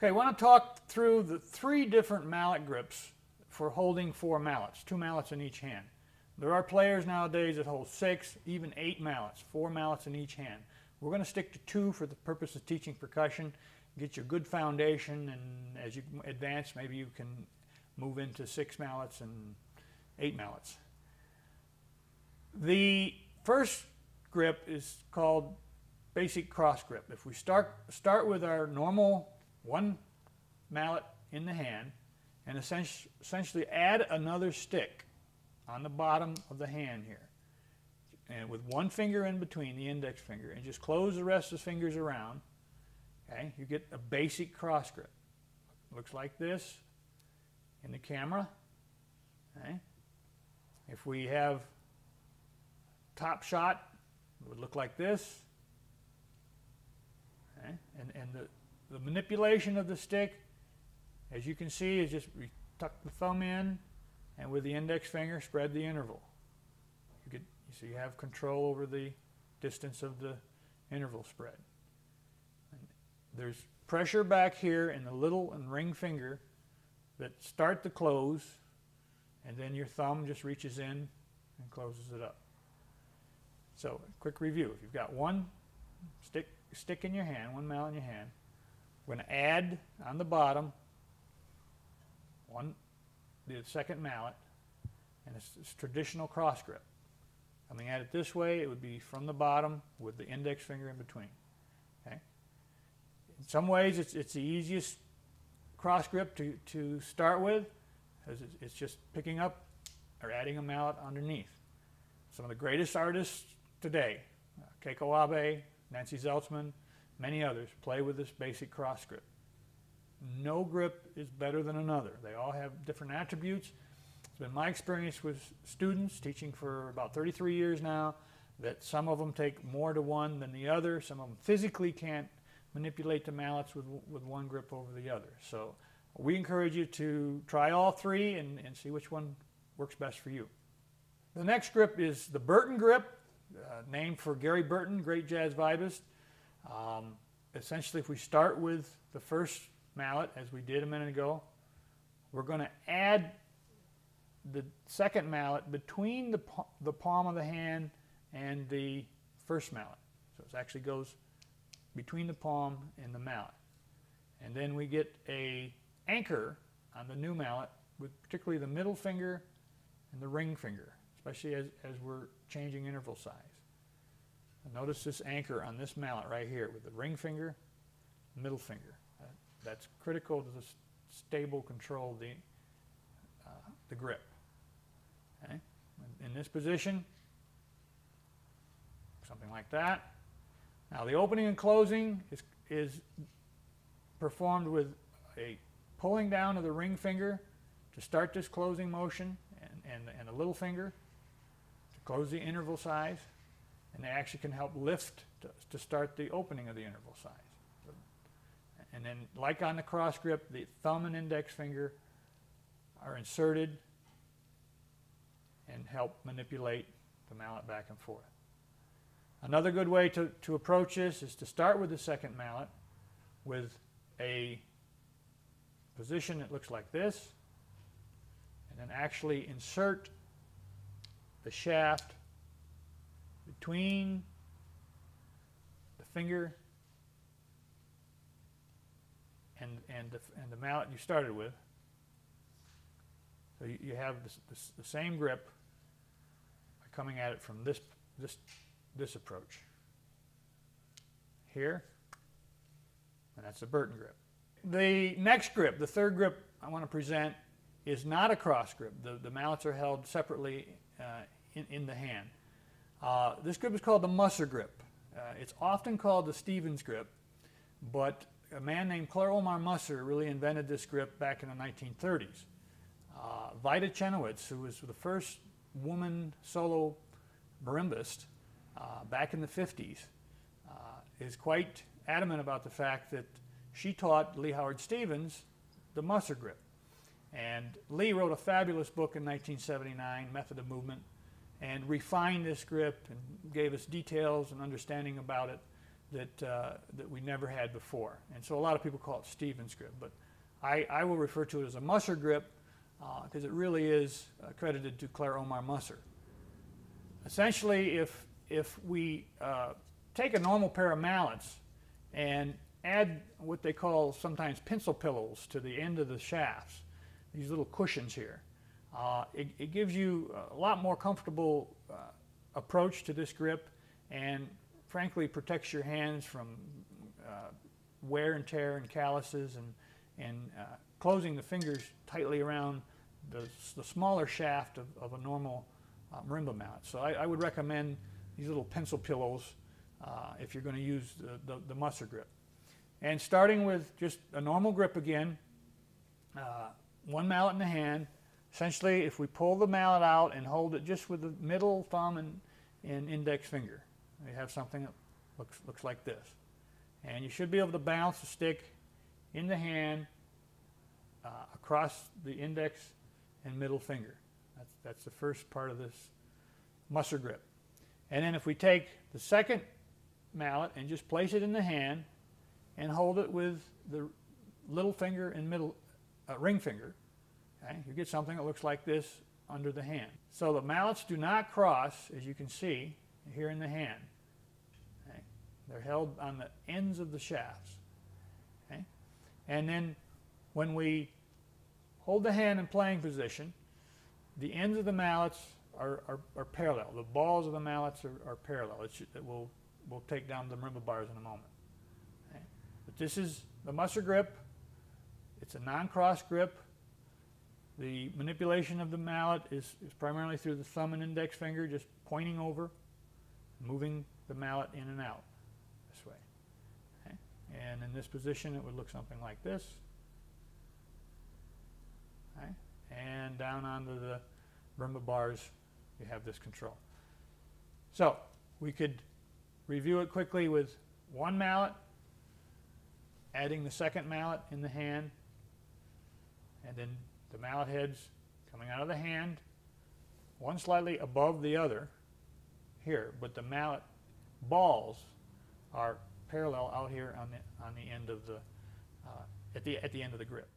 Okay, I want to talk through the 3 different mallet grips for holding 4 mallets, 2 mallets in each hand. There are players nowadays that hold 6, even 8 mallets, 4 mallets in each hand. We're going to stick to 2 for the purpose of teaching percussion, get you a good foundation, and as you advance, maybe you can move into 6 mallets and 8 mallets. The first grip is called basic cross grip. If we start with our normal 1 mallet in the hand and essentially add another stick on the bottom of the hand here, and with 1 finger in between, the index finger, and just close the rest of the fingers around, okay, you get a basic cross grip. Looks like this in the camera. Okay. If we have top shot, it would look like this. Okay. And the manipulation of the stick, as you can see, is just we tuck the thumb in and with the index finger spread the interval. So you have control over the distance of the interval spread. And there's pressure back here in the little and ring finger that start the close, and then your thumb just reaches in and closes it up. So, quick review. If you've got 1 stick in your hand, 1 mallet in your hand, we're going to add on the bottom the second mallet, and it's traditional cross grip. Coming at it this way, it would be from the bottom with the index finger in between. Okay? In some ways, it's the easiest cross grip to start with, because it's just picking up or adding a mallet underneath. Some of the greatest artists today, Keiko Abe, Nancy Zeltzman, many others, play with this basic cross grip. No grip is better than another. They all have different attributes. It's been my experience with students, teaching for about 33 years now, that some of them take more to one than the other. Some of them physically can't manipulate the mallets with 1 grip over the other. So we encourage you to try all 3 and see which one works best for you. The next grip is the Burton grip, named for Gary Burton, great jazz vibist. Essentially, if we start with the first mallet, as we did a minute ago, we're going to add the second mallet between the palm of the hand and the first mallet. So it actually goes between the palm and the mallet. And then we get an anchor on the new mallet with particularly the middle finger and the ring finger, especially as we're changing interval size. And notice this anchor on this mallet right here with the ring finger, middle finger. That's critical to the stable control of the grip. Okay? In this position, something like that. Now the opening and closing is performed with a pulling down of the ring finger to start this closing motion, and the little finger to close the interval size, and they actually can help lift to start the opening of the interval size. And then, like on the cross grip, the thumb and index finger are inserted and help manipulate the mallet back and forth. Another good way to approach this is to start with the second mallet with a position that looks like this, and then actually insert the shaft between the finger and the mallet you started with. So you have the same grip by coming at it from this approach here, and that's the Burton grip. The next grip, the third grip I want to present, is not a cross grip. The mallets are held separately in the hand. This grip is called the Musser grip. It's often called the Stevens grip, but a man named Claire Omar Musser really invented this grip back in the 1930s. Vida Chenoweth, who was the first woman solo marimbist back in the 50s, is quite adamant about the fact that she taught Lee Howard Stevens the Musser grip. And Lee wrote a fabulous book in 1979, Method of Movement, and refined this grip and gave us details and understanding about it that we never had before. And so a lot of people call it Stevens grip, but I will refer to it as a Musser grip because it really is credited to Claire Omar Musser. Essentially, if we take a normal pair of mallets and add what they call sometimes pencil pillows to the end of the shafts, these little cushions here, it gives you a lot more comfortable approach to this grip, and frankly protects your hands from wear and tear and calluses, and closing the fingers tightly around the smaller shaft of a normal marimba mallet. So I would recommend these little pencil pillows if you're going to use the Musser grip. And starting with just a normal grip again, one mallet in the hand. Essentially, if we pull the mallet out and hold it just with the middle thumb and index finger, we have something that looks like this. And you should be able to bounce the stick in the hand across the index and middle finger. That's the first part of this Musser grip. And then if we take the second mallet and just place it in the hand and hold it with the little finger and middle ring finger, okay, you get something that looks like this under the hand. So the mallets do not cross, as you can see here in the hand. Okay? They're held on the ends of the shafts. Okay? And then when we hold the hand in playing position, the ends of the mallets are parallel. The balls of the mallets are parallel. We'll take down the marimba bars in a moment. Okay? But this is the Musser grip. It's a non-cross grip. The manipulation of the mallet is primarily through the thumb and index finger, just pointing over, moving the mallet in and out this way. Okay? And in this position, it would look something like this. Okay? And down onto the marimba bars, you have this control. So we could review it quickly with one mallet, adding the second mallet in the hand, and then the mallet heads coming out of the hand, one slightly above the other here, but the mallet balls are parallel out here on the end of the at the end of the grip.